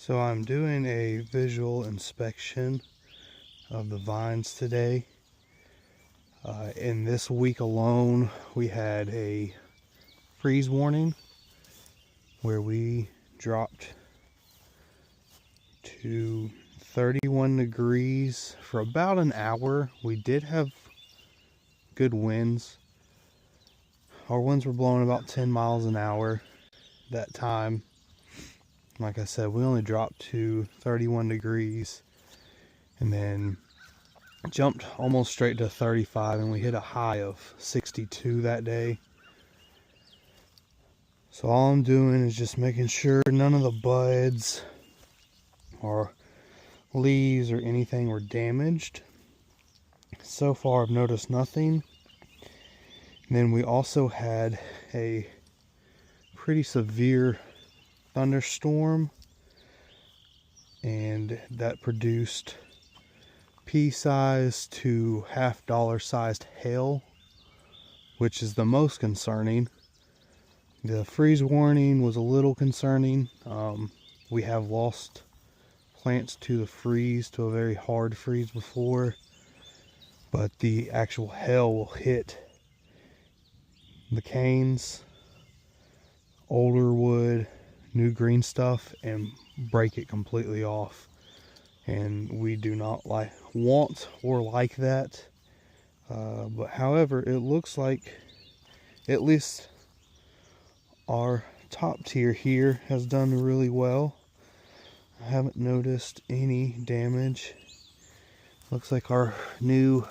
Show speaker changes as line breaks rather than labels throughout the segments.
So I'm doing a visual inspection of the vines today. In this week alone, we had a freeze warning where we dropped to 31 degrees for about an hour. We did have good winds. Our winds were blowing about 10 miles an hour that time. Like I said, we only dropped to 31 degrees and then jumped almost straight to 35, and we hit a high of 62 that day. So all I'm doing is just making sure none of the buds or leaves or anything were damaged. So far I've noticed nothing. And then we also had a pretty severe thunderstorm, and that produced pea-sized to half-dollar sized hail, which is the most concerning. The freeze warning was a little concerning. We have lost plants to the freeze, to a very hard freeze before, but the actual hail will hit the canes, older wood, new green stuff, and break it completely off. And we do not want or like that. But however, it looks like at least our top tier here has done really well. I haven't noticed any damage. Looks like our new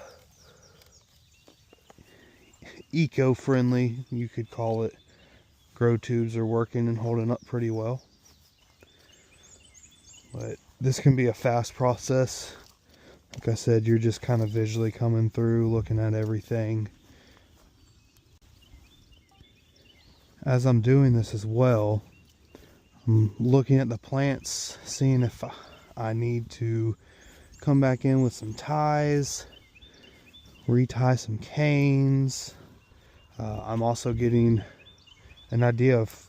eco-friendly, you could call it, grow tubes are working and holding up pretty well. But this can be a fast process. Like I said, you're just kind of visually coming through, looking at everything. As I'm doing this as well, I'm looking at the plants, seeing if I need to come back in with some ties, retie some canes. I'm also getting an idea of,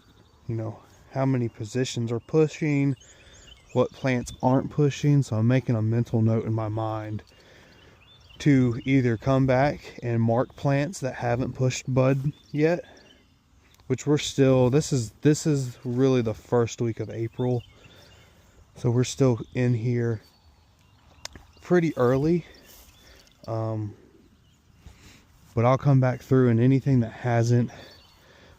how many positions are pushing, what plants aren't pushing. So I'm making a mental note in my mind to either come back and mark plants that haven't pushed bud yet, which we're still, this is really the first week of April, so we're still in here pretty early. But I'll come back through, and anything that hasn't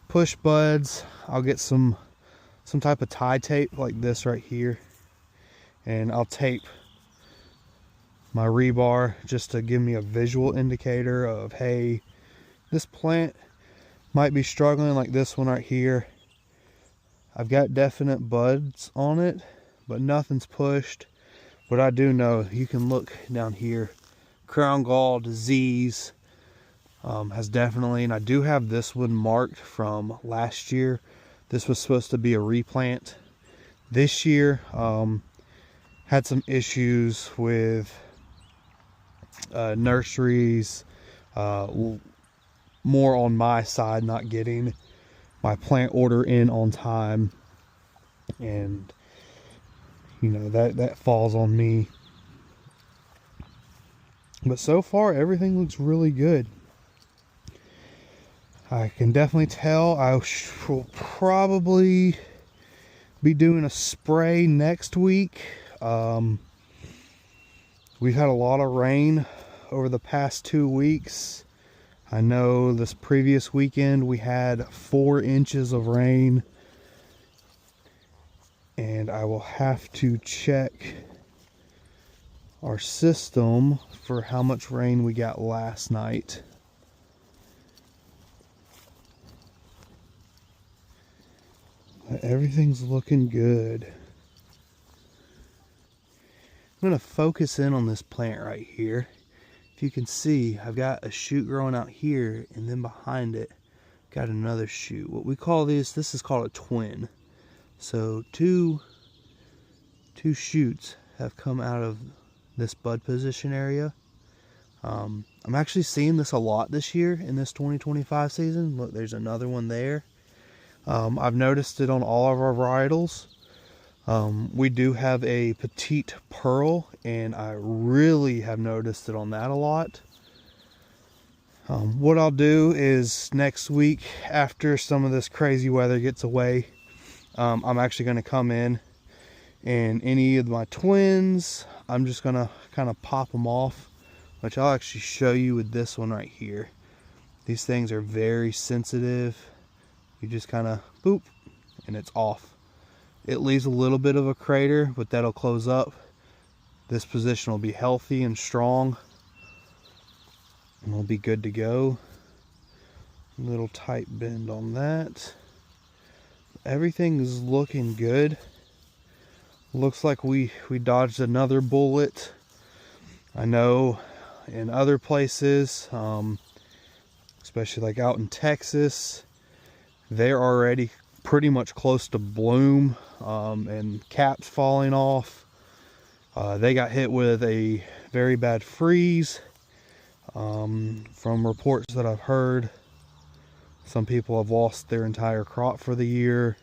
pushed buds, I'll get some type of tie tape like this right here, and I'll tape my rebar just to give me a visual indicator of, hey, this plant might be struggling, like this one right here. I've got definite buds on it, but nothing's pushed. But I do know, you can look down here, crown gall disease has definitely, and I do have this one marked from last year. This was supposed to be a replant. This year had some issues with nurseries, more on my side, not getting my plant order in on time, and that falls on me. But so far everything looks really good. I can definitely tell I will probably be doing a spray next week. We've had a lot of rain over the past 2 weeks. I know this previous weekend we had 4 inches of rain, and I will have to check our system for how much rain we got last night. But everything's looking good. I'm going to focus in on this plant right here. If you can see, I've got a shoot growing out here, and then behind it got another shoot. What we call this is called a twin. So two shoots have come out of this bud position area. I'm actually seeing this a lot this year in this 2025 season. Look, there's another one there. I've noticed it on all of our varietals. We do have a petite pearl, and I really have noticed it on that a lot. What I'll do is next week, after some of this crazy weather gets away, I'm actually going to come in, and any of my twins, I'm just going to kind of pop them off, which I'll actually show you with this one right here. These things are very sensitive. You just kind of boop, and it's off. It leaves a little bit of a crater, but that'll close up. This position will be healthy and strong, and we'll be good to go. Little tight bend on that. Everything is looking good. Looks like we dodged another bullet. I know in other places, especially like out in Texas, they're already pretty much close to bloom, and caps falling off. They got hit with a very bad freeze. From reports that I've heard, some people have lost their entire crop for the year,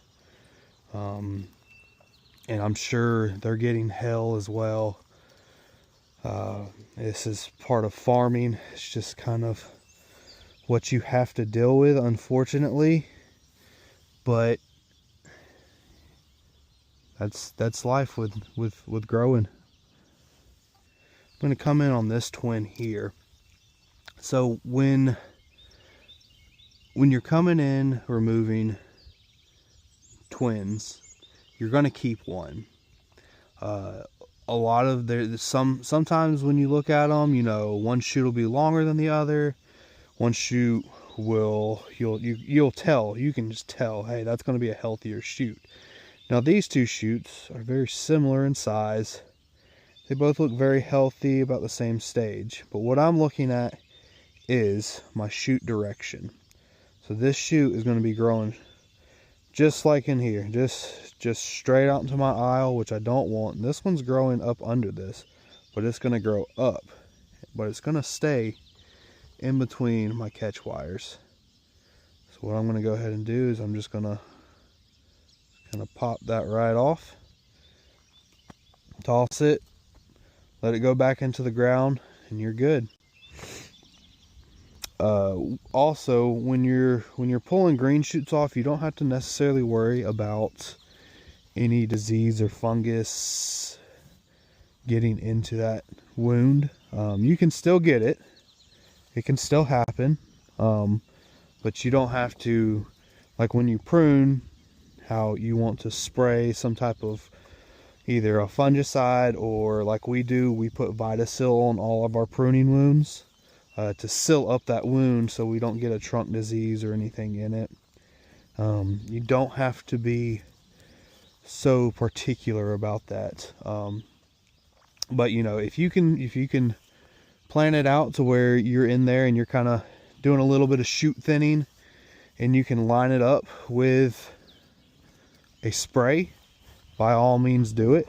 and I'm sure they're getting hell as well. This is part of farming. It's just kind of what you have to deal with, unfortunately, but that's life with growing. I'm going to come in on this twin here. So when you're coming in removing twins, you're going to keep one. A lot of sometimes when you look at them, you know, one shoot will be longer than the other. One shoot you'll tell, you can just tell, hey, that's going to be a healthier shoot. Now these two shoots are very similar in size. They both look very healthy, about the same stage. But what I'm looking at is my shoot direction. So this shoot is going to be growing just like in here, just straight out into my aisle, which I don't want. And this one's growing up under this, but it's going to grow up, but it's going to stay in between my catch wires. So what I'm going to go ahead and do is I'm just going to kind of pop that right off, toss it, let it go back into the ground, and you're good. Also, when you're pulling green shoots off, you don't have to necessarily worry about any disease or fungus getting into that wound. You can still get it. It can still happen, but you don't have to, like when you prune, how you want to spray some type of either a fungicide, or like we do, we put Vitasil on all of our pruning wounds to seal up that wound so we don't get a trunk disease or anything in it. You don't have to be so particular about that, but you know, if you can plan it out to where you're in there and you're kind of doing a little bit of shoot thinning, and you can line it up with a spray, by all means do it.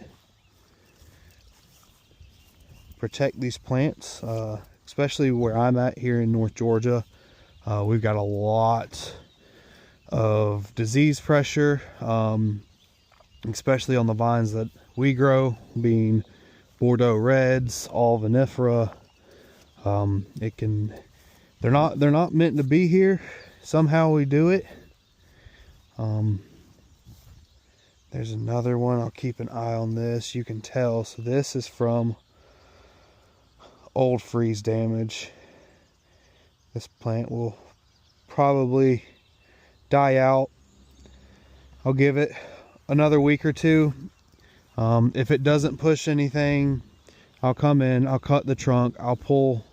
Protect these plants, especially where I'm at here in North Georgia. We've got a lot of disease pressure, especially on the vines that we grow, being Bordeaux Reds, all vinifera. They're not meant to be here. Somehow we do it. There's another one. I'll keep an eye on this. You can tell. So this is from old freeze damage. This plant will probably die out. I'll give it another week or two. If it doesn't push anything, I'll come in, I'll cut the trunk, I'll pull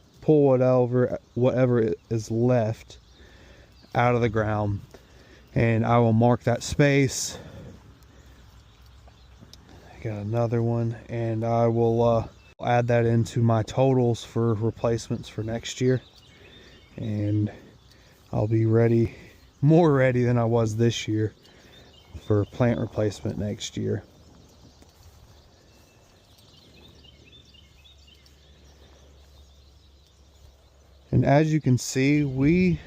whatever is left out of the ground, and I will mark that space. I got another one, and I will add that into my totals for replacements for next year, and I'll be ready, more ready than I was this year for plant replacement next year. And as you can see, we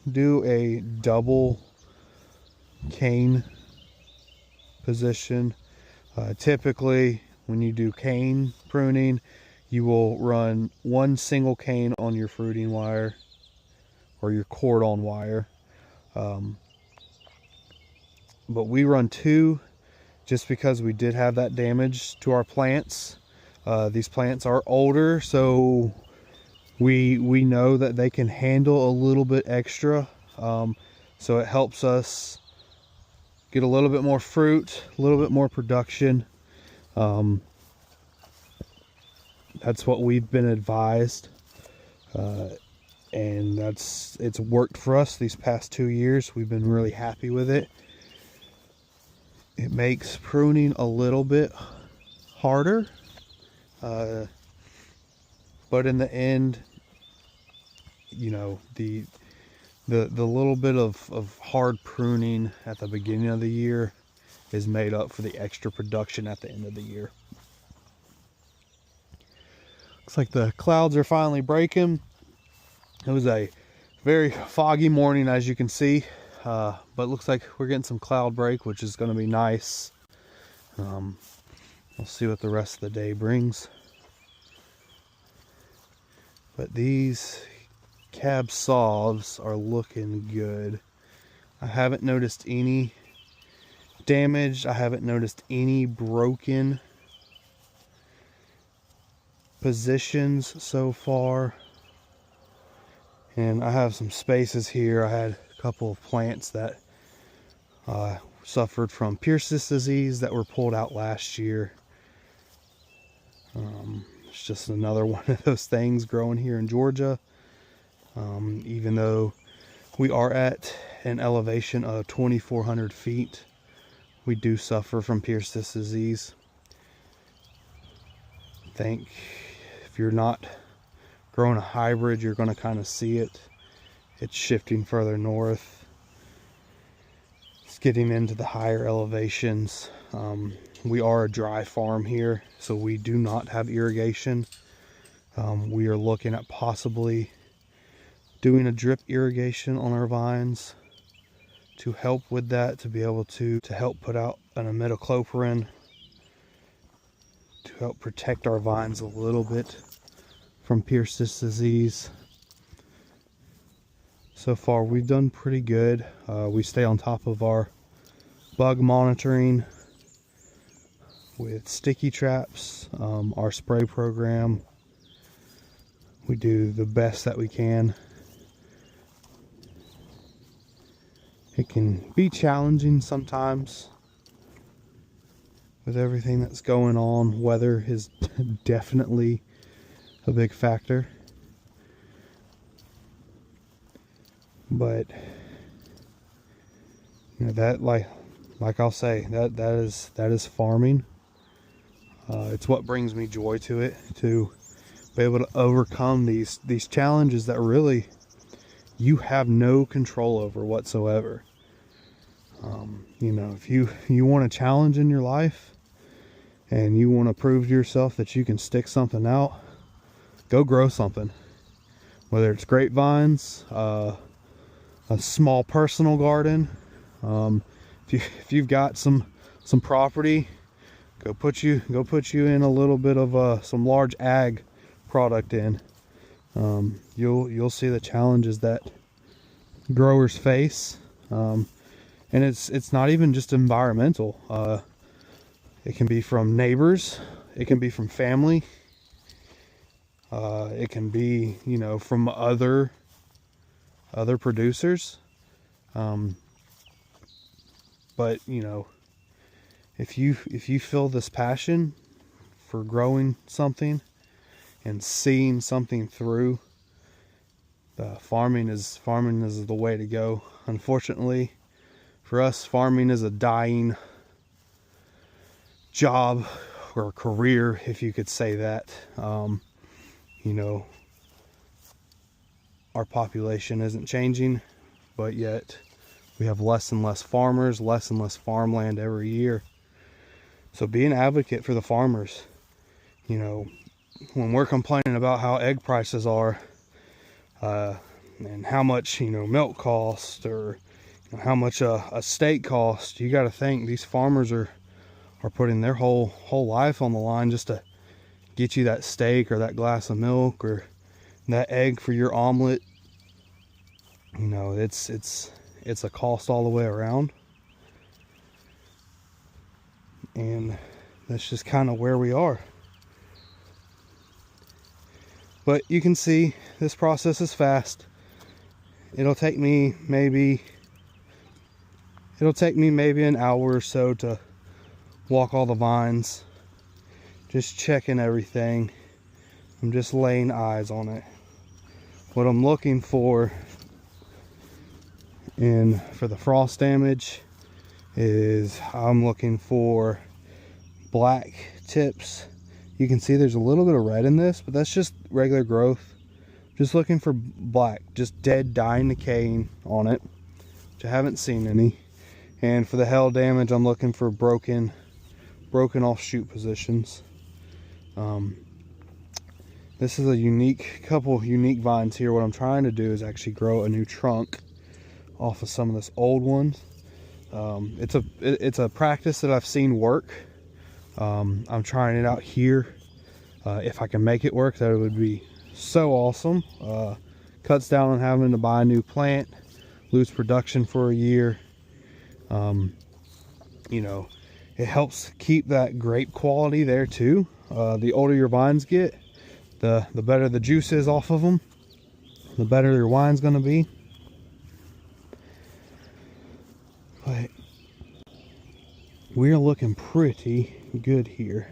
do a double cane position. Typically, when you do cane pruning, you will run one single cane on your fruiting wire or your cordon wire. But we run two just because we did have that damage to our plants. These plants are older, so we know that they can handle a little bit extra. So it helps us get a little bit more fruit, a little bit more production. That's what we've been advised, and it's worked for us these past 2 years. We've been really happy with it. It makes pruning a little bit harder, but in the end, you know, the little bit of hard pruning at the beginning of the year is made up for the extra production at the end of the year. Looks like the clouds are finally breaking. It was a very foggy morning, as you can see, but it looks like we're getting some cloud break, which is going to be nice. We'll see what the rest of the day brings. But these cab sauves are looking good. I haven't noticed any damage. I haven't noticed any broken positions so far. And I have some spaces here. I had a couple of plants that suffered from Pierce's disease that were pulled out last year. It's just another one of those things growing here in Georgia. Even though we are at an elevation of 2,400 feet, we do suffer from Pierce's disease. I think if you're not growing a hybrid, you're going to kind of see it. It's shifting further north. It's getting into the higher elevations. We are a dry farm here, so we do not have irrigation. We are looking at possibly doing a drip irrigation on our vines to help with that, to be able to help put out an imidacloprid to help protect our vines a little bit from Pierce's disease. So far we've done pretty good. We stay on top of our bug monitoring with sticky traps, our spray program. We do the best that we can. It can be challenging sometimes with everything that's going on. Weather is definitely a big factor, but you know, that like I'll say, that is farming. It's what brings me joy to it, to be able to overcome these challenges that really you have no control over whatsoever. You know, if you want a challenge in your life and you want to prove to yourself that you can stick something out, go grow something. Whether it's grapevines, a small personal garden, if you've got some property, go put you in a little bit of some large ag product in. You'll see the challenges that growers face, and it's not even just environmental. It can be from neighbors, it can be from family, it can be, you know, from other producers. But you know, if you feel this passion for growing something and seeing something through, farming is the way to go. Unfortunately for us, farming is a dying job or career, if you could say that. You know, our population isn't changing, but yet we have less and less farmers, less and less farmland every year. So be an advocate for the farmers. You know, when we're complaining about how egg prices are, and how much, you know, milk costs, or you know, how much a steak costs, you got to think these farmers are are putting their whole life on the line just to get you that steak or that glass of milk or that egg for your omelet. You know, it's a cost all the way around. And that's just kind of where we are. But you can see this process is fast. It'll take me maybe an hour or so to walk all the vines, just checking everything. I'm just laying eyes on it. What I'm looking for for the frost damage is I'm looking for black tips. You can see there's a little bit of red in this, but that's just regular growth. Just looking for black, just dead, dying, decaying on it, which I haven't seen any. And for the hail damage, I'm looking for broken off shoot positions. This is a couple of unique vines here. What I'm trying to do is actually grow a new trunk off of some of this old ones. It's a practice that I've seen work. I'm trying it out here. If I can make it work, that would be so awesome. Cuts down on having to buy a new plant, lose production for a year. You know, it helps keep that grape quality there too. The older your vines get, the better the juice is off of them, the better your wine's going to be. But we're looking pretty good here.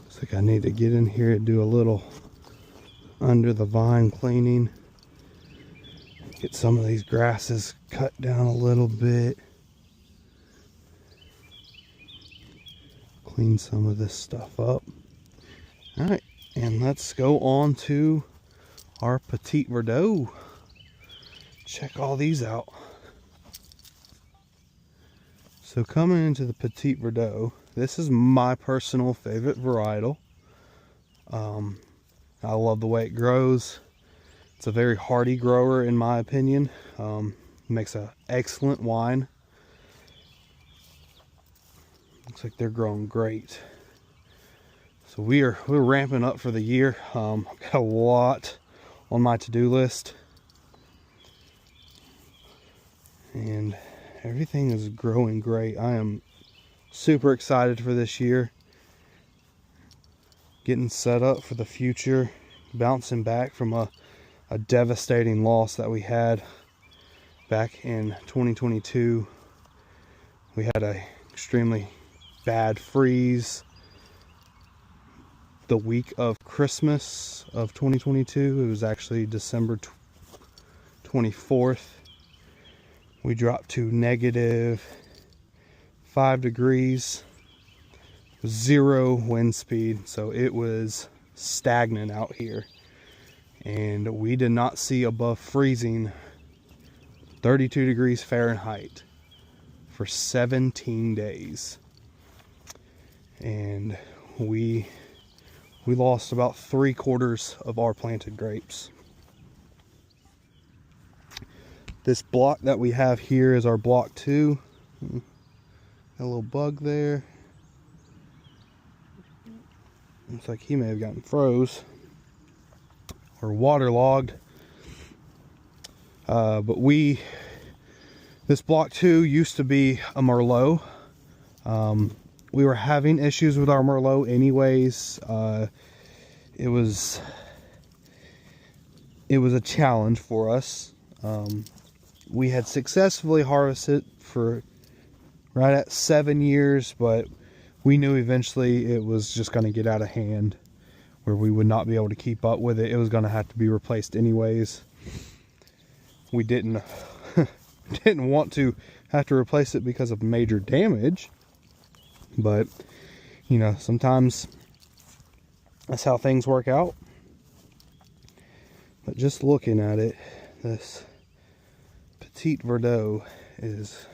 Looks like I need to get in here and do a little under the vine cleaning. Get some of these grasses cut down a little bit. Clean some of this stuff up. Alright, and let's go on to our Petit Verdot. Check all these out. So coming into the Petit Verdot, this is my personal favorite varietal. I love the way it grows. It's a very hardy grower in my opinion. Makes an excellent wine. Looks like they're growing great. So we're ramping up for the year. I've got a lot on my to-do list. And everything is growing great. I am super excited for this year. Getting set up for the future. Bouncing back from a devastating loss that we had back in 2022. We had an extremely bad freeze the week of Christmas of 2022. It was actually December 24th. We dropped to -5 degrees, 0 wind speed, so it was stagnant out here. And we did not see above freezing 32 degrees Fahrenheit for 17 days. And we lost about 3/4 of our planted grapes. This block that we have here is our block 2. Got a little bug there. Looks like he may have gotten froze or waterlogged. But this block 2 used to be a Merlot. We were having issues with our Merlot anyways. It was a challenge for us. We had successfully harvested for right at 7 years, but we knew eventually it was just going to get out of hand where we would not be able to keep up with it. It was going to have to be replaced anyways. We didn't want to have to replace it because of major damage, but you know, sometimes that's how things work out. But just looking at it, this Petit Verdot is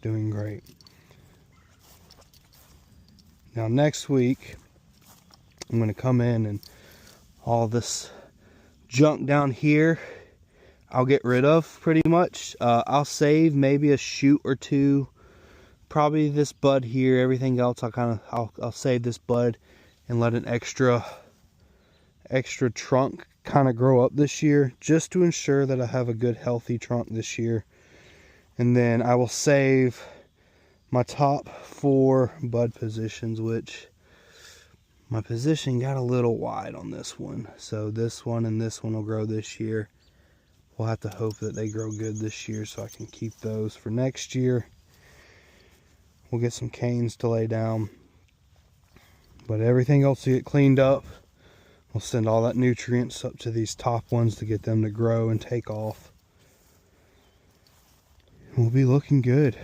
doing great. Now next week, I'm going to come in and all this junk down here, I'll get rid of pretty much. I'll save maybe a shoot or two. Probably this bud here. Everything else, I'll save this bud and let an extra trunk kind of grow up this year, just to ensure that I have a good healthy trunk this year. And then I will save my top 4 bud positions, which my position got a little wide on this one. So this one and this one will grow this year. We'll have to hope that they grow good this year so I can keep those for next year. We'll get some canes to lay down. But everything else will get cleaned up. We'll send all that nutrients up to these top ones to get them to grow and take off. We'll be looking good.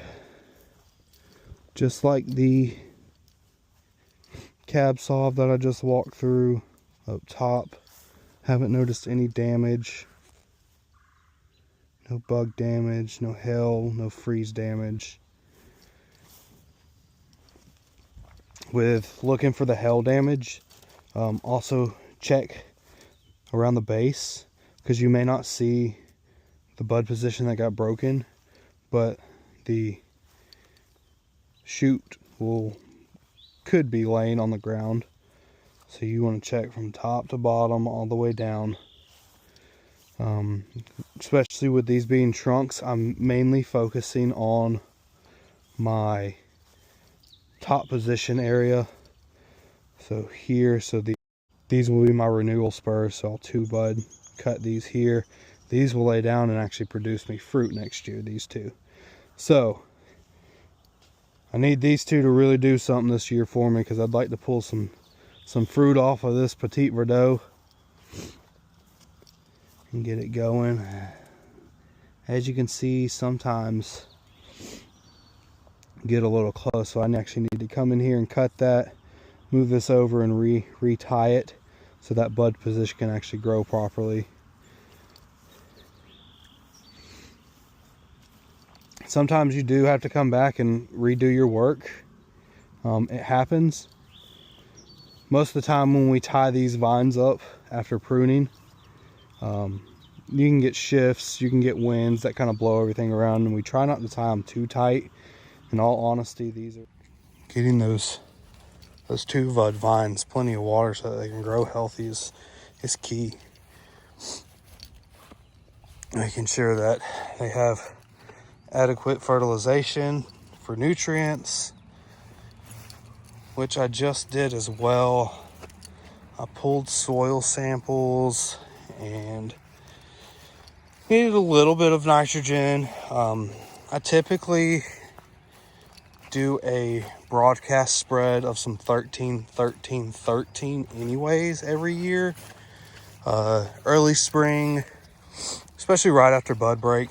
Just like the cab saw that I just walked through up top. Haven't noticed any damage. No bug damage, no hail, no freeze damage. With looking for the hail damage, also check around the base, because you may not see the bud position that got broken, but the shoot could be laying on the ground. So you want to check from top to bottom all the way down. Especially with these being trunks, I'm mainly focusing on my top position area. So here, these will be my renewal spurs. So I'll 2-bud cut these here. These will lay down and actually produce me fruit next year, these two. So I need these two to really do something this year for me, because I'd like to pull some fruit off of this Petit Verdot and get it going. As you can see, sometimes get a little close, so I actually need to come in here and cut that, move this over and re-tie it so that bud position can actually grow properly. Sometimes you do have to come back and redo your work. It happens. Most of the time when we tie these vines up after pruning, you can get shifts, you can get winds that kind of blow everything around, and we try not to tie them too tight. In all honesty, these are getting those 2-bud vines plenty of water so that they can grow healthy is key. Making sure that they have adequate fertilization for nutrients, which I just did as well. I pulled soil samples and needed a little bit of nitrogen. I typically do a broadcast spread of some 13-13-13 anyways every year. Early spring, especially right after bud break,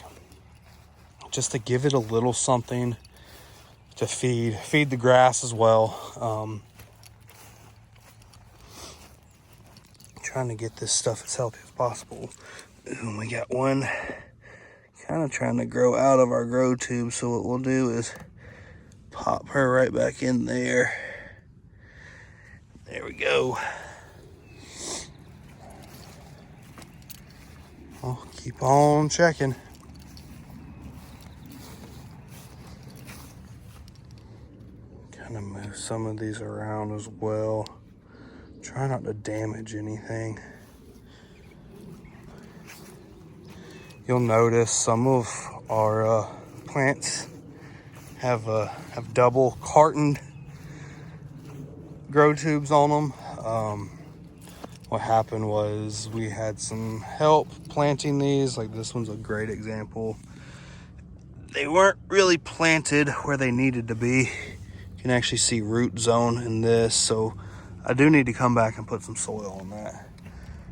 just to give it a little something to feed the grass as well. Trying to get this stuff as healthy as possible. And we got one kind of trying to grow out of our grow tube, so what we'll do is pop her right back in there. There we go. I'll keep on checking. Kind of move some of these around as well. Try not to damage anything. You'll notice some of our plants have double cartoned grow tubes on them. What happened was we had some help planting these. Like this one's a great example. They weren't really planted where they needed to be. You can actually see root zone in this, so I do need to come back and put some soil on that,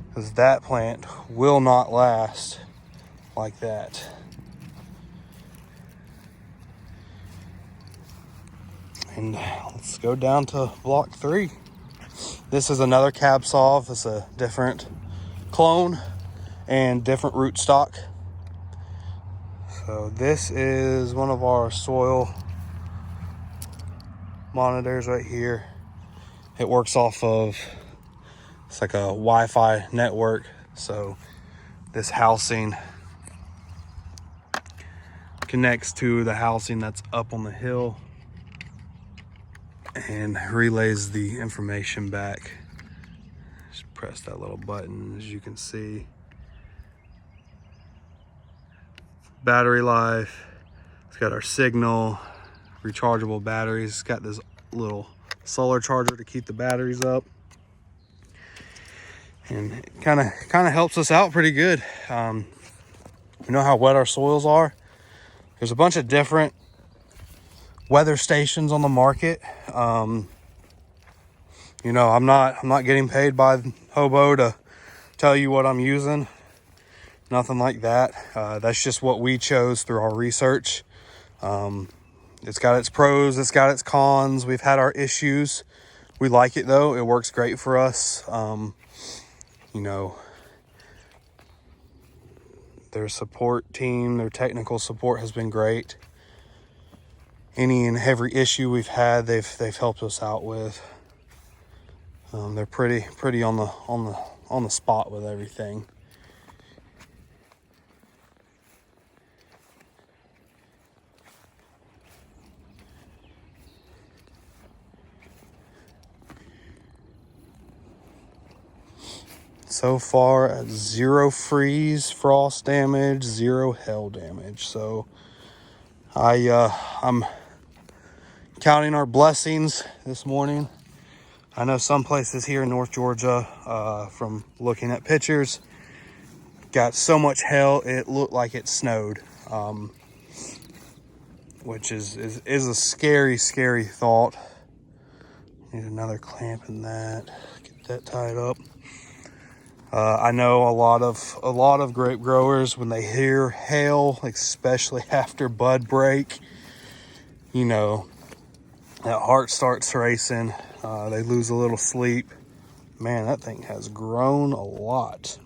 because that plant will not last like that. And let's go down to block 3. This is another cab saw. It's a different clone and different rootstock. So this is one of our soil monitors right here. It works off of, it's like a Wi-Fi network. So this housing connects to the housing that's up on the hill and relays the information back. Just press that little button, as you can see. Battery life, it's got our signal, rechargeable batteries. It's got this little solar charger to keep the batteries up, and it kind of helps us out pretty good. You know how wet our soils are. There's a bunch of different weather stations on the market. You know, I'm not getting paid by Hobo to tell you what I'm using. Nothing like that. That's just what we chose through our research. It's got its pros, it's got its cons. We've had our issues. We like it though. It works great for us. You know, their support team, their technical support has been great. Any and every issue we've had, they've helped us out with. They're pretty on the spot with everything. So far, 0 freeze, frost damage, 0 hail damage. So I'm counting our blessings this morning. I know some places here in North Georgia, from looking at pictures, got so much hail it looked like it snowed, which is a scary thought. Need another clamp in that. Get that tied up. I know a lot of grape growers, when they hear hail, especially after bud break, you know, that heart starts racing. They lose a little sleep. Man, that thing has grown a lot.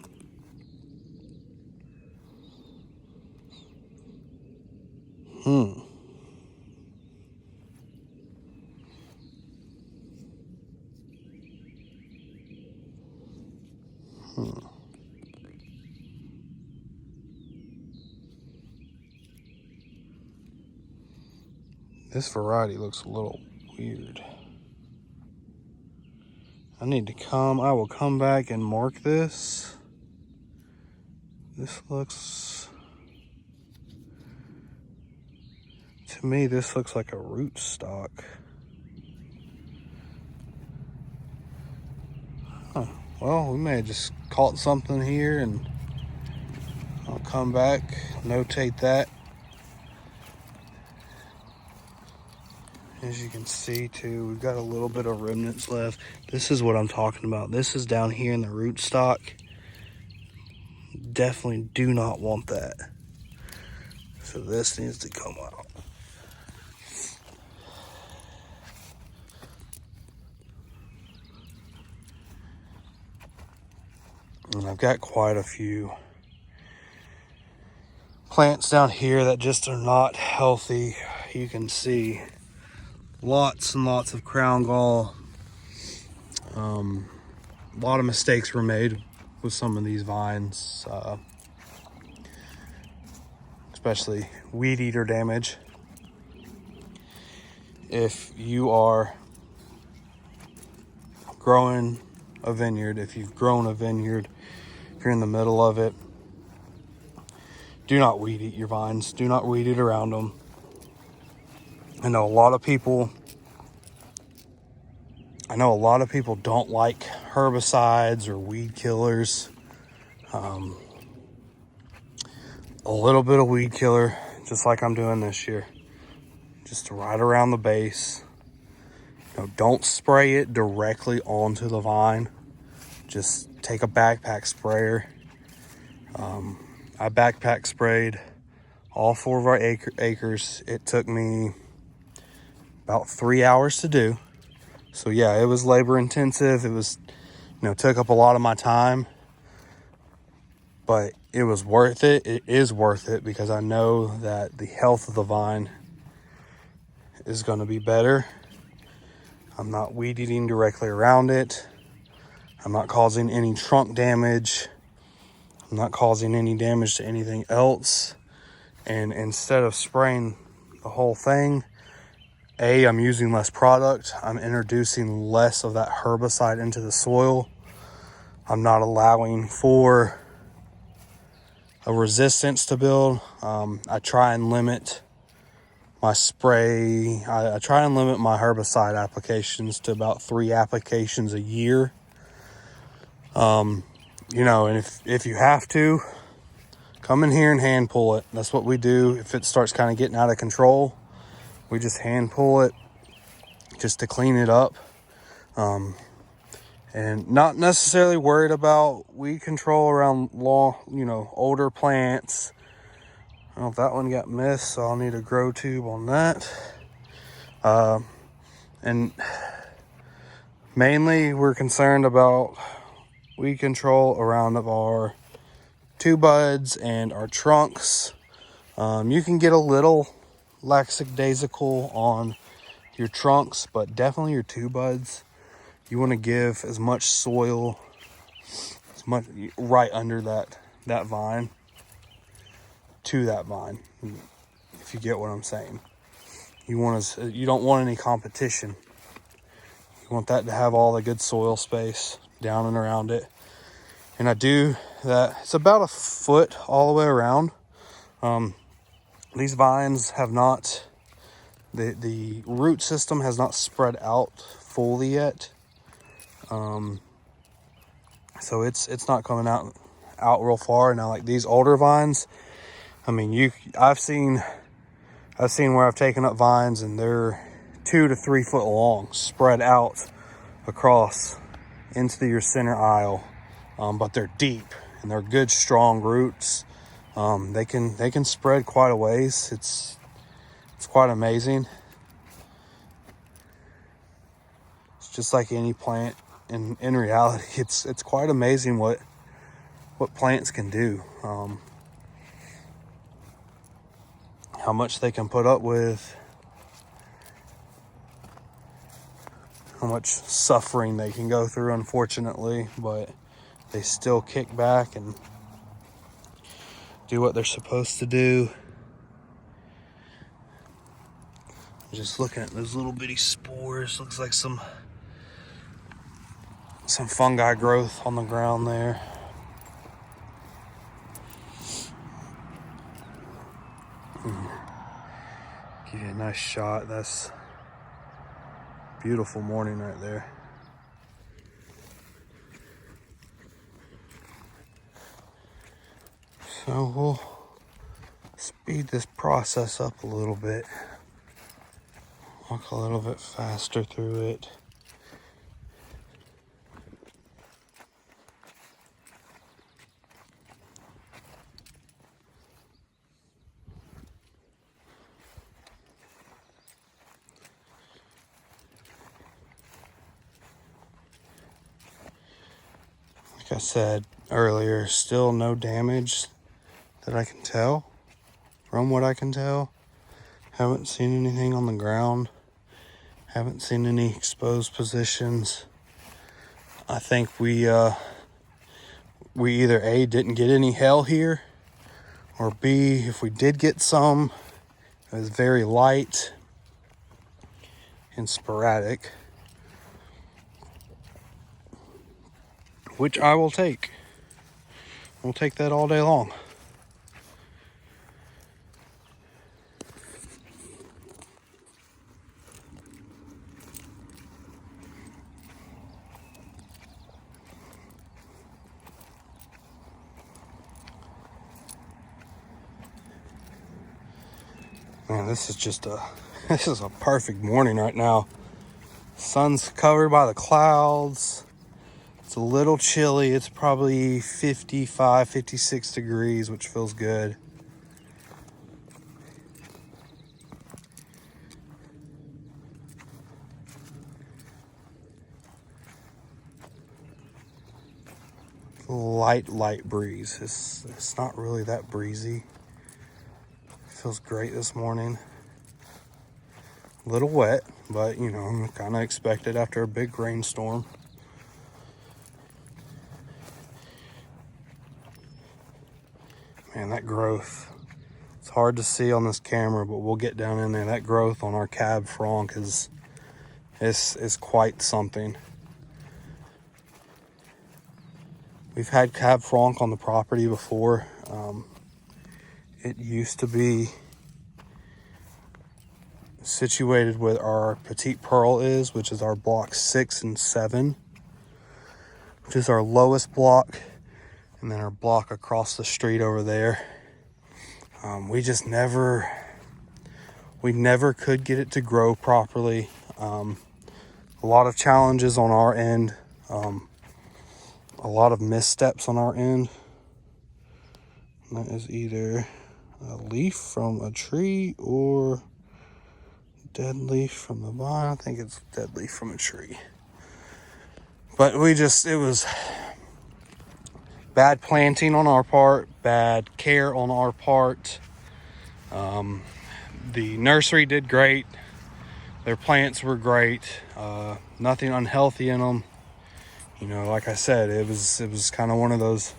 This variety looks a little weird. I will come back and mark this. This looks, to me, this looks like a rootstock. Huh. Well, we may have just caught something here, and I'll come back, notate that. As you can see too, we've got a little bit of remnants left. This is what I'm talking about. This is down here in the rootstock. Definitely do not want that. So this needs to come out. And I've got quite a few plants down here that just are not healthy. You can see lots and lots of crown gall. A lot of mistakes were made with some of these vines, especially weed eater damage. If you are growing a vineyard, if you've grown a vineyard, if you're in the middle of it, do not weed eat your vines. Do not weed eat around them. I know a lot of people don't like herbicides or weed killers. A little bit of weed killer, just like I'm doing this year, just right around the base. You know, don't spray it directly onto the vine. Just take a backpack sprayer. I backpack sprayed all 4 of our acres. It took me about 3 hours to do. So yeah, it was labor intensive. It was, took up a lot of my time, but it was worth it. It is worth it because I know that the health of the vine is going to be better. I'm not weed eating directly around it. I'm not causing any trunk damage. I'm not causing any damage to anything else. And instead of spraying the whole thing, I'm using less product. I'm introducing less of that herbicide into the soil. I'm not allowing for a resistance to build. I try and limit my spray. I try and limit my herbicide applications to about 3 applications a year. And if you have to, come in here and hand pull it. That's what we do. If it starts kind of getting out of control, we just hand pull it just to clean it up. And not necessarily worried about weed control around older plants. I don't know if that one got missed, so I'll need a grow tube on that. And mainly we're concerned about weed control around our two buds and our trunks. You can get a little lackadaisical on your trunks, but definitely your two buds. You want to give as much soil, as much right under that vine to that vine, if you get what I'm saying. You don't want any competition. You want that to have all the good soil space down and around it. And I do that. It's about 1 foot all the way around. These vines have not, the root system has not spread out fully yet. So it's not coming out real far. Now, like these older vines, I mean, I've seen where I've taken up vines and they're 2 to 3 foot long, spread out across into your center aisle. But they're deep and they're good, strong roots. They can spread quite a ways. It's quite amazing. It's just like any plant. In reality, it's quite amazing what plants can do. How much they can put up with, how much suffering they can go through, unfortunately, but they still kick back and do what they're supposed to do. Just looking at those little bitty spores, looks like some fungi growth on the ground there. Give you a nice shot. That's a beautiful morning right there. So we'll speed this process up a little bit. Walk a little bit faster through it. Like I said earlier, still no damage that I can tell. From what I can tell, haven't seen anything on the ground. Haven't seen any exposed positions. I think we either A, didn't get any hail here, or B, if we did get some, it was very light and sporadic, which I will take. We'll take that all day long. Man, this is a perfect morning right now. Sun's covered by the clouds. It's a little chilly. It's probably 55, 56 degrees, which feels good. light breeze. It's not really that breezy. Feels great this morning. A little wet, but you know, kind of expected after a big rainstorm. Man, that growth, it's hard to see on this camera, but we'll get down in there. That growth on our Cab Franc is quite something. We've had Cab Franc on the property before. It used to be situated where our Petite Pearl is, which is our block 6 and 7, which is our lowest block, and then our block across the street over there. We never could get it to grow properly. A lot of challenges on our end, a lot of missteps on our end. That is either a leaf from a tree or dead leaf from the vine. I think it's dead leaf from a tree. But it was bad planting on our part, bad care on our part. The nursery did great. Their plants were great. Nothing unhealthy in them. You know, like I said, it was kind of one of those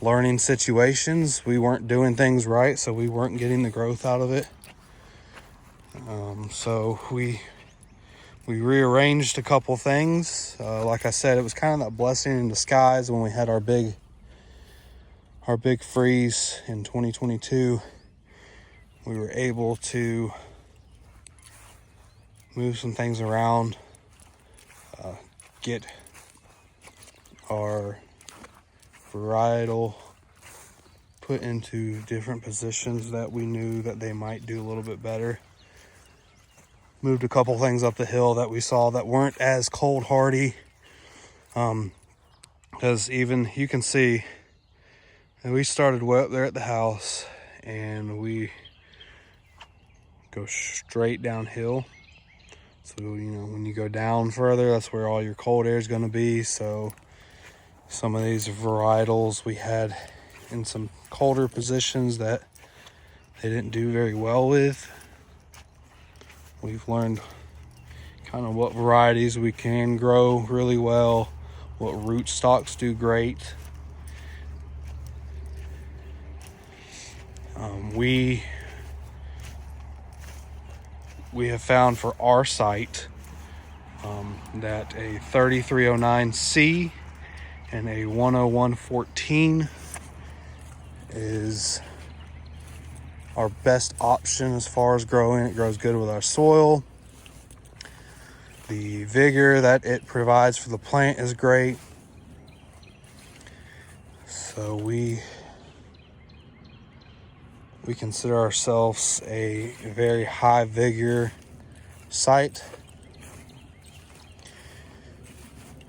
learning situations. We weren't doing things right, so we weren't getting the growth out of it. So we rearranged a couple things. Like I said, it was kind of that blessing in disguise when we had our big freeze in 2022. We were able to move some things around, get our varietal put into different positions that we knew that they might do a little bit better. Moved a couple things up the hill that we saw that weren't as cold hardy. Because even you can see, and we started way up there at the house, and we go straight downhill. So, you know, when you go down further, that's where all your cold air is going to be. So some of these varietals we had in some colder positions that they didn't do very well with. We've learned kind of what varieties we can grow really well, what rootstocks do great. We have found for our site that a 3309C and a 10114 is our best option as far as growing. It grows good with our soil. The vigor that it provides for the plant is great. So we consider ourselves a very high vigor site.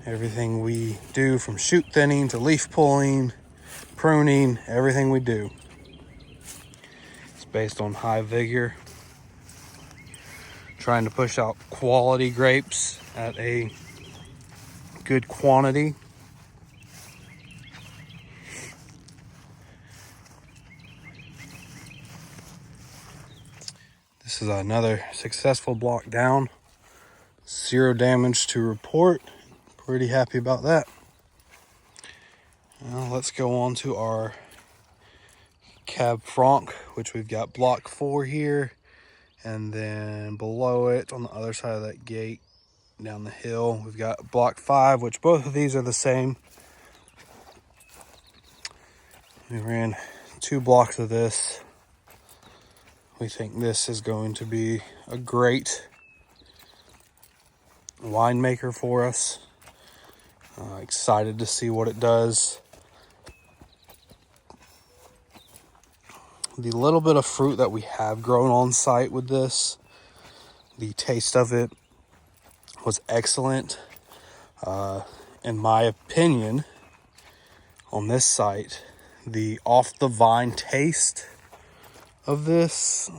Everything we do, from shoot thinning to leaf pulling, pruning, everything we do, it's based on high vigor. Trying to push out quality grapes at a good quantity. This is another successful block down. 0 damage to report. Pretty happy about that. Now let's go on to our Cab Franc, which we've got block 4 here, and then below it on the other side of that gate down the hill we've got block 5, which both of these are the same. We ran 2 blocks of this. We think this is going to be a great winemaker for us. Excited to see what it does. The little bit of fruit that we have grown on site with this, the taste of it was excellent. In my opinion, on this site, the off the vine taste of this,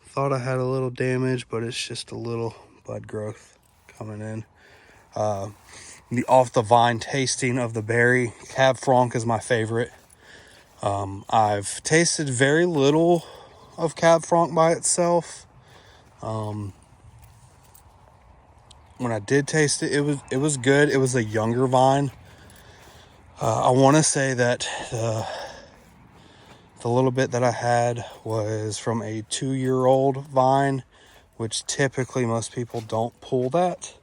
thought I had a little damage, but it's just a little bud growth coming in. the off the vine tasting of the berry. Cab Franc is my favorite. I've tasted very little of Cab Franc by itself. When I did taste it, it was good. It was a younger vine. I want to say that the little bit that I had was from a 2-year-old vine, which typically most people don't pull that.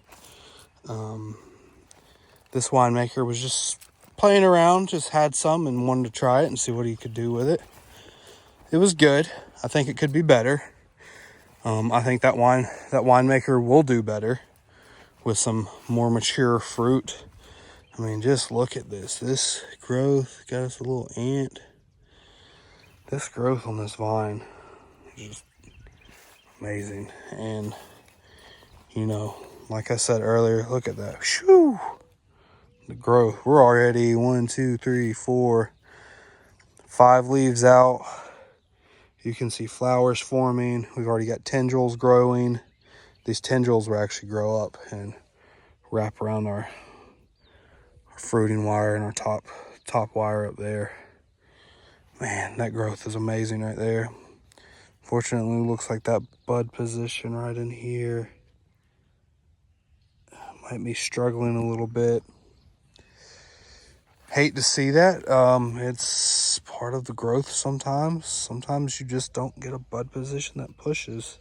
This winemaker was just playing around, just had some and wanted to try it and see what he could do with it. It was good. I think it could be better. I think that winemaker will do better with some more mature fruit. I mean, just look at this. This growth, got us a little ant. This growth on this vine is just amazing. And, you know, like I said earlier, look at that. Shoo! The growth. We're already 1, 2, 3, 4, 5 leaves out. You can see flowers forming. We've already got tendrils growing. These tendrils will actually grow up and wrap around our fruiting wire and our top wire up there. Man, that growth is amazing right there. Fortunately, it looks like that bud position right in here might be struggling a little bit. Hate to see that. It's part of the growth sometimes. Sometimes you just don't get a bud position that pushes.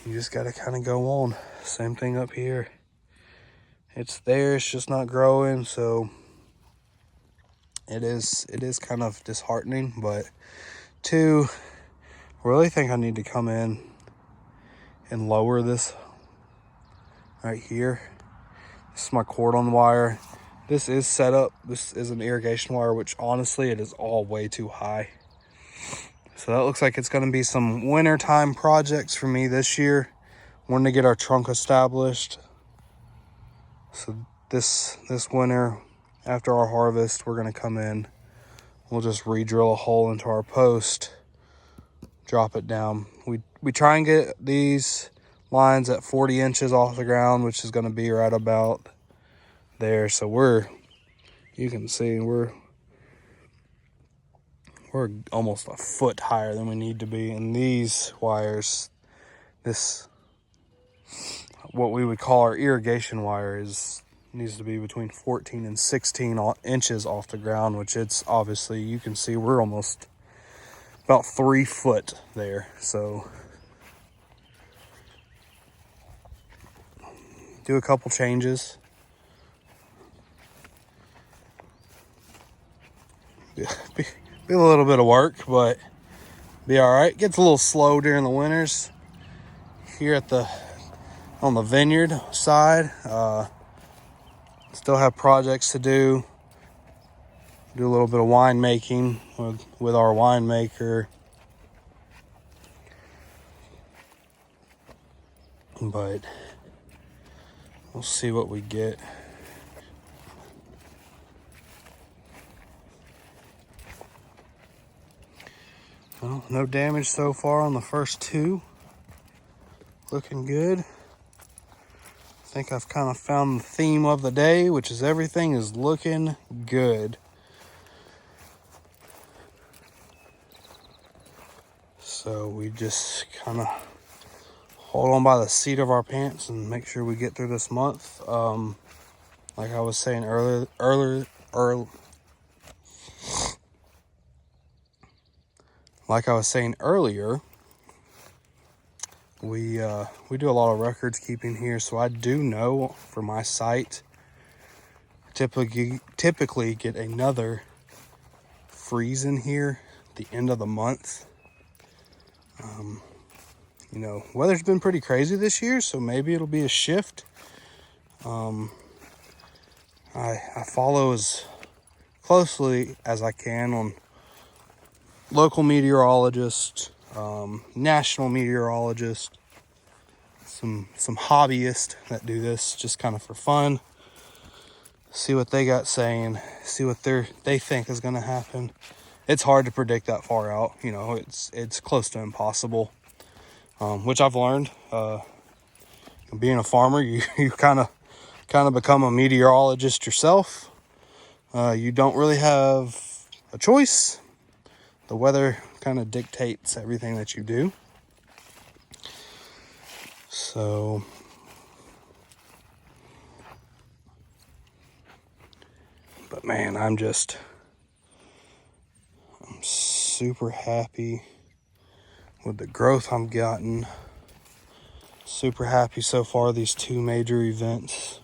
You just got to kind of go on. Same thing up here. It's there, it's just not growing, so it is kind of disheartening. But two, I really think I need to come in and lower this right here. This is my cordon wire. This is set up. This is an irrigation wire, which honestly, it is all way too high. So that looks like it's going to be some wintertime projects for me this year. Wanting to get our trunk established. So this winter, after our harvest, we're going to come in. We'll just re-drill a hole into our post, drop it down. We try and get these lines at 40 inches off the ground, which is going to be right about there. So you can see we're almost a foot higher than we need to be. And these wires, what we would call our irrigation wire, needs to be between 14 and 16 inches off the ground, which it's obviously, you can see we're almost about 3 foot there. So do a couple changes. Be a little bit of work, but be all right. Gets a little slow during the winters here on the vineyard side. Still have projects to do a little bit of wine making with our winemaker, but we'll see what we get. Well, no damage so far on the first 2. Looking good. I think I've kind of found the theme of the day, which is everything is looking good. So we just kind of hold on by the seat of our pants and make sure we get through this month. Like I was saying earlier, we do a lot of records keeping here, so I do know for my site, typically get another freeze in here at the end of the month. You know, weather's been pretty crazy this year, so maybe it'll be a shift. I follow as closely as I can on local meteorologists, national meteorologists, some hobbyists that do this just kind of for fun. See what they got saying, see what they think is going to happen. It's hard to predict that far out. You know, it's close to impossible, which I've learned. Being a farmer, you kind of kind of become a meteorologist yourself. You don't really have a choice. The weather kind of dictates everything that you do. So but man, I'm super happy with the growth I'm gotten. Super happy so far. These two major events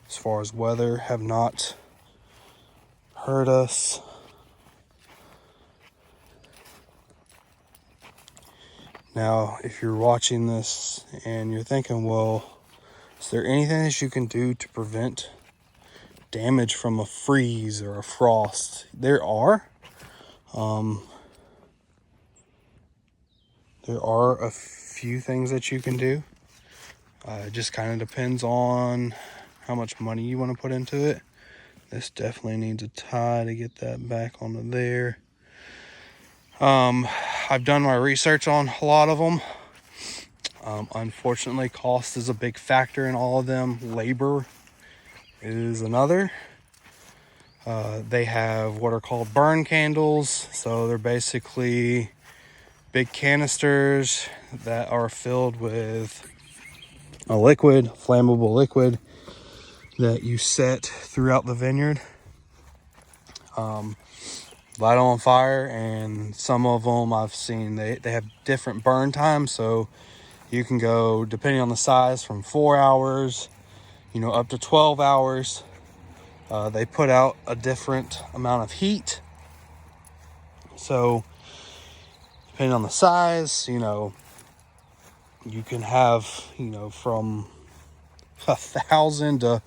as far as weather have not hurt us. Now, if you're watching this and you're thinking, well, is there anything that you can do to prevent damage from a freeze or a frost? There are. There are a few things that you can do. It just kind of depends on how much money you want to put into it. This definitely needs a tie to get that back onto there. I've done my research on a lot of them. Unfortunately, cost is a big factor in all of them. Labor is another. They have what are called burn candles. So they're basically big canisters that are filled with a liquid, flammable liquid that you set throughout the vineyard. Light on fire, and some of them I've seen they have different burn times, so you can go, depending on the size, from 4 hours, up to 12 hours. They put out a different amount of heat, so depending on the size, you can have from 1,000 to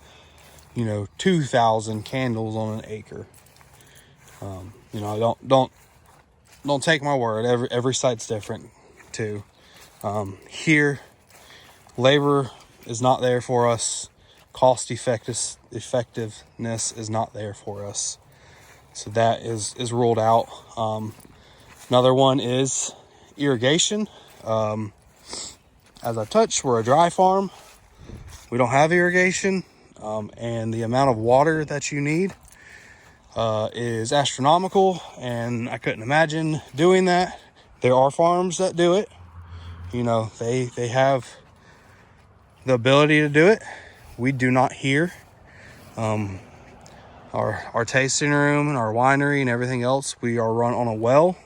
2,000 candles on an acre. Don't take my word. Every site's different too. Here, labor is not there for us. Cost effectiveness is not there for us. So that is ruled out. Another one is irrigation. As I touched, we're a dry farm. We don't have irrigation, and the amount of water that you need is astronomical, and I couldn't imagine doing that. There are farms that do it. They have the ability to do it. We do not here. Our tasting room and our winery and everything else, we are run on a well,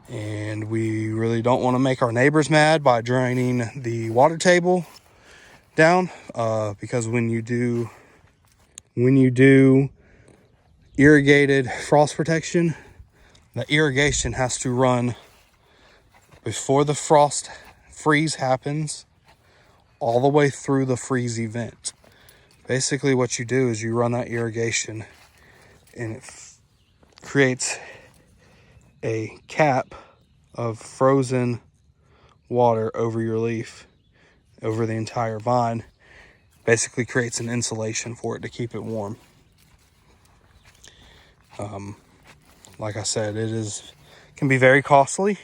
and we really don't want to make our neighbors mad by draining the water table down, because when you do irrigated frost protection, the irrigation has to run before the freeze happens all the way through the freeze event. Basically what you do is you run that irrigation, and it creates a cap of frozen water over your leaf, over the entire vine. Basically creates an insulation for it to keep it warm. Like I said, can be very costly,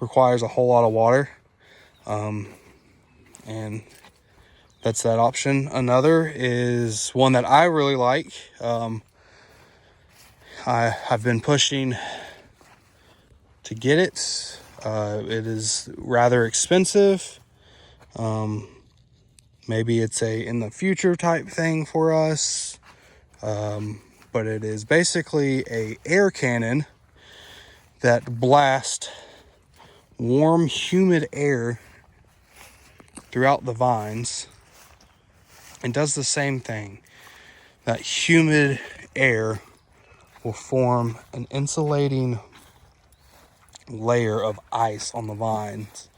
requires a whole lot of water, and that's that option. Another is one that I really like. I've been pushing to get it. It is rather expensive. Maybe it's a in the future type thing for us. But it is basically a air cannon that blasts warm, humid air throughout the vines and does the same thing. That humid air will form an insulating layer of ice on the vines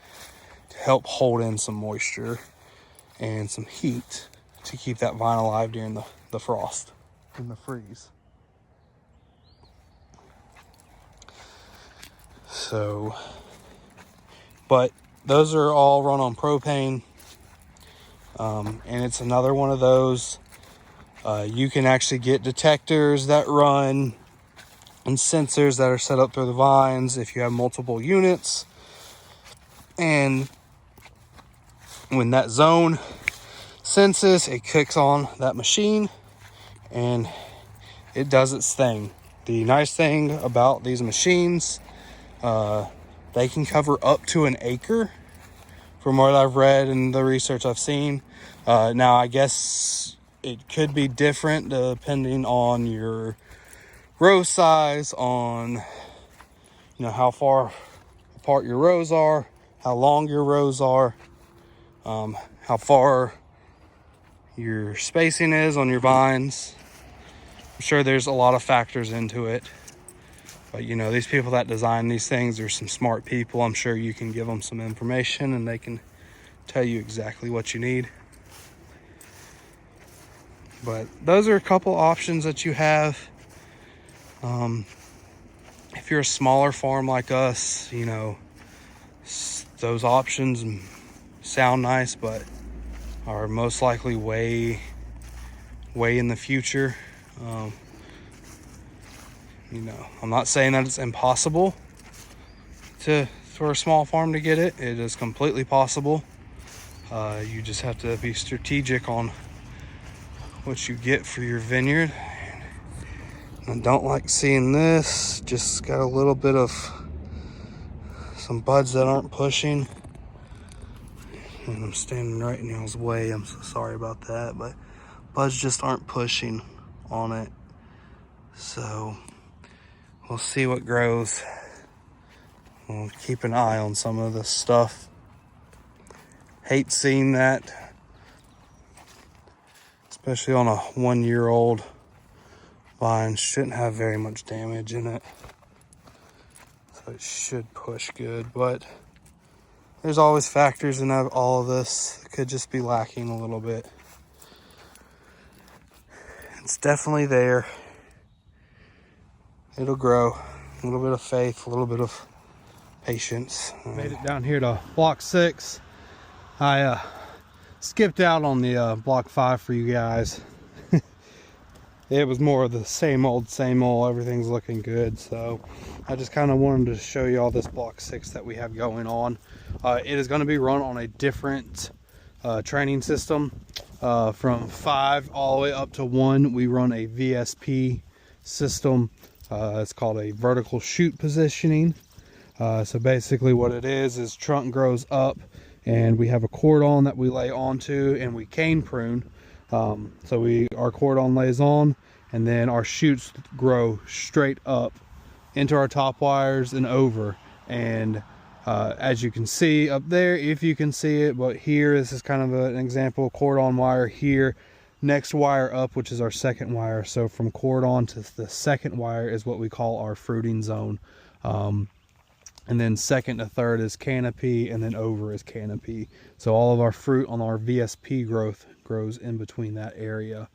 to help hold in some moisture and some heat to keep that vine alive during the frost and the freeze. So, but those are all run on propane, and it's another one of those. You can actually get detectors that run and sensors that are set up through the vines if you have multiple units, and when that zone senses, it kicks on that machine and it does its thing. The nice thing about these machines, they can cover up to an acre from what I've read and the research I've seen. Now, I guess it could be different depending on your row size, on how far apart your rows are, how long your rows are, how far your spacing is on your vines. I'm sure there's a lot of factors into it. But these people that design these things are some smart people. I'm sure you can give them some information and they can tell you exactly what you need. But those are a couple options that you have. If you're a smaller farm like us, those options sound nice, but are most likely way in the future. I'm not saying that it's impossible for a small farm to get it. It is completely possible. You just have to be strategic on what you get for your vineyard. I don't like seeing this. Just got a little bit of some buds that aren't pushing. And I'm standing right in y'all's way. I'm so sorry about that, but buds just aren't pushing on it. So we'll see what grows. We'll keep an eye on some of this stuff. Hate seeing that, especially on a 1-year-old vine. Shouldn't have very much damage in it, so it should push good, but there's always factors in all of this. It could just be lacking a little bit. It's definitely there. It'll grow. A little bit of faith, a little bit of patience. Made it down here to block 6. I skipped out on the block 5 for you guys. It was more of the same old, everything's looking good. So I just kind of wanted to show you all this block 6 that we have going on. It is going to be run on a different training system. From 5 all the way up to 1, we run a VSP system. It's called a vertical shoot positioning. So basically what it is trunk grows up and we have a cordon that we lay onto and we cane prune. So our cordon lays on and then our shoots grow straight up into our top wires and over. And as you can see up there, if you can see it, but here, this is kind of an example, cordon wire here, next wire up, which is our second wire. So from cordon to the second wire is what we call our fruiting zone. And then second to third is canopy, and then over is canopy. So all of our fruit on our VSP growth grows in between that area.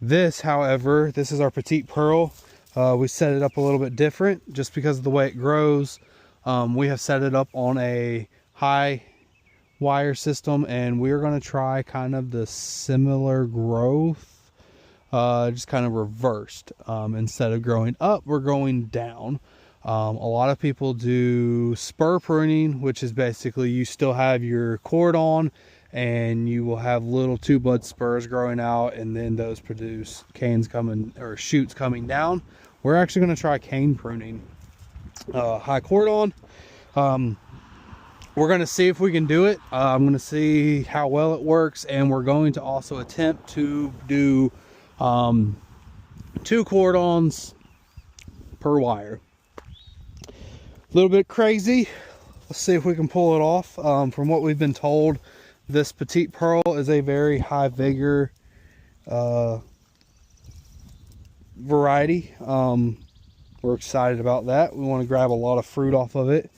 This, however, this is our Petite Pearl. We set it up a little bit different just because of the way it grows. We have set it up on a high wire system, and we're going to try kind of the similar growth, just kind of reversed. Instead of growing up, we're going down. A lot of people do spur pruning, which is basically you still have your cordon and you will have little 2-bud spurs growing out, and then those produce canes coming, or shoots coming down. We're actually going to try cane pruning, high cordon. We're going to see if we can do it. I'm going to see how well it works, and we're going to also attempt to do 2 cordons per wire. A little bit crazy. Let's see if we can pull it off. From what we've been told, this Petite Pearl is a very high vigor variety. We're excited about that. We want to grab a lot of fruit off of it.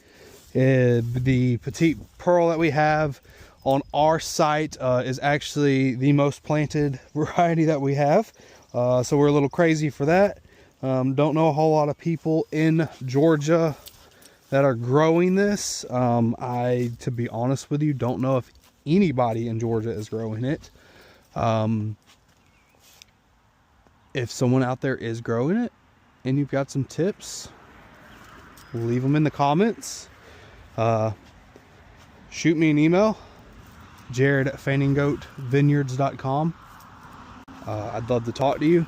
The Petite Pearl that we have on our site is actually the most planted variety that we have. So we're a little crazy for that. Don't know a whole lot of people in Georgia that are growing this. To be honest with you, don't know if anybody in Georgia is growing it. If someone out there is growing it and you've got some tips, leave them in the comments. Shoot me an email. Jared at faintinggoatvineyards.com. I'd love to talk to you,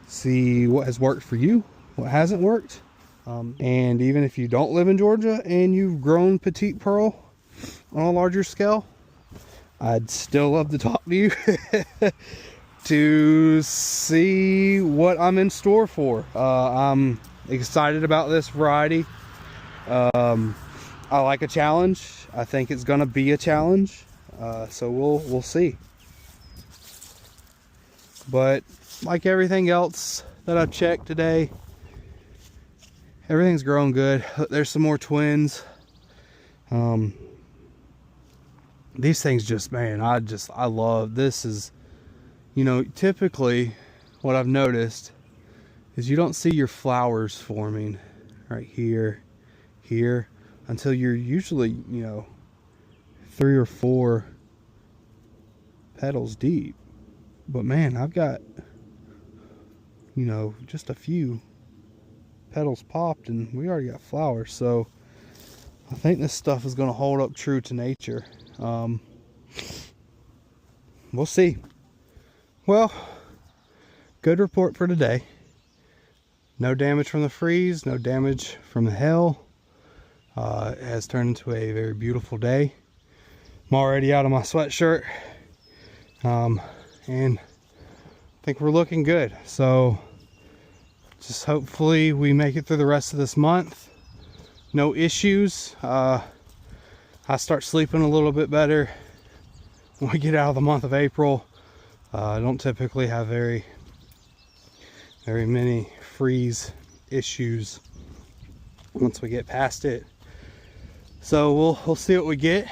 see what has worked for you, what hasn't worked. And even if you don't live in Georgia and you've grown Petite Pearl on a larger scale, I'd still love to talk to you to see what I'm in store for. I'm excited about this variety. I like a challenge. I think it's gonna be a challenge. So we'll see. But like everything else that I've checked today, everything's growing good. There's some more twins. These things just, man, I love this. Is, you know, typically what I've noticed is you don't see your flowers forming right here, until you're usually, you know, 3 or 4 petals deep. But man, I've got, you know, just a few petals popped and we already got flowers. So I think this stuff is going to hold up true to nature. We'll see. Well, good report for today. No damage from the freeze, no damage from the hail. It has turned into a very beautiful day. I'm already out of my sweatshirt, and I think we're looking good. So just hopefully we make it through the rest of this month. No issues. I start sleeping a little bit better when we get out of the month of April. I don't typically have very many freeze issues once we get past it. So we'll see what we get.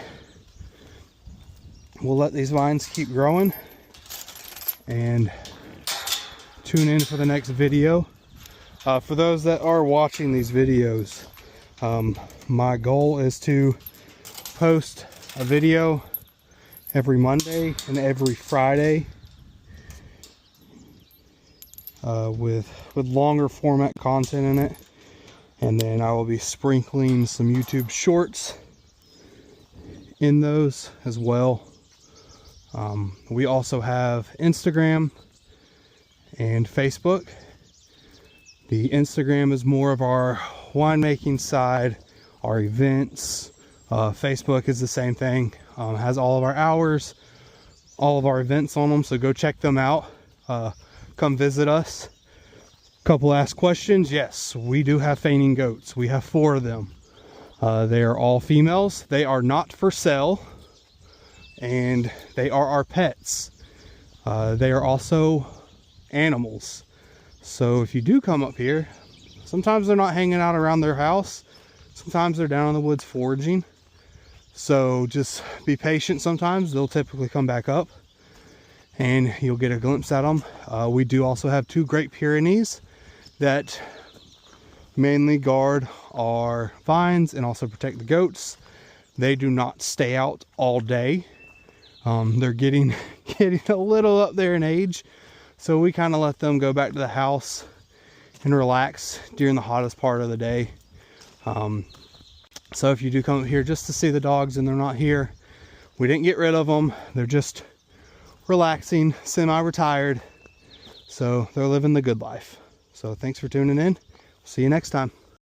We'll let these vines keep growing and tune in for the next video. For those that are watching these videos, my goal is to post a video every Monday and every Friday with longer format content in it, and then I will be sprinkling some YouTube shorts in those as well. We also have Instagram and Facebook. The Instagram is more of our winemaking side, our events. Facebook is the same thing. Has all of our hours, all of our events on them, so go check them out. Come visit us. Couple asked questions. Yes, we do have fainting goats. We have 4 of them. They are all females. They are not for sale, and they are our pets. They are also animals. So if you do come up here, sometimes they're not hanging out around their house. Sometimes they're down in the woods foraging. So just be patient. Sometimes they'll typically come back up and you'll get a glimpse at them. We do also have 2 Great Pyrenees that mainly guard our vines and also protect the goats. They do not stay out all day. They're getting a little up there in age, so we kind of let them go back to the house and relax during the hottest part of the day. So if you do come up here just to see the dogs and they're not here, we didn't get rid of them. They're just relaxing, semi-retired, so they're living the good life. So thanks for tuning in. See you next time.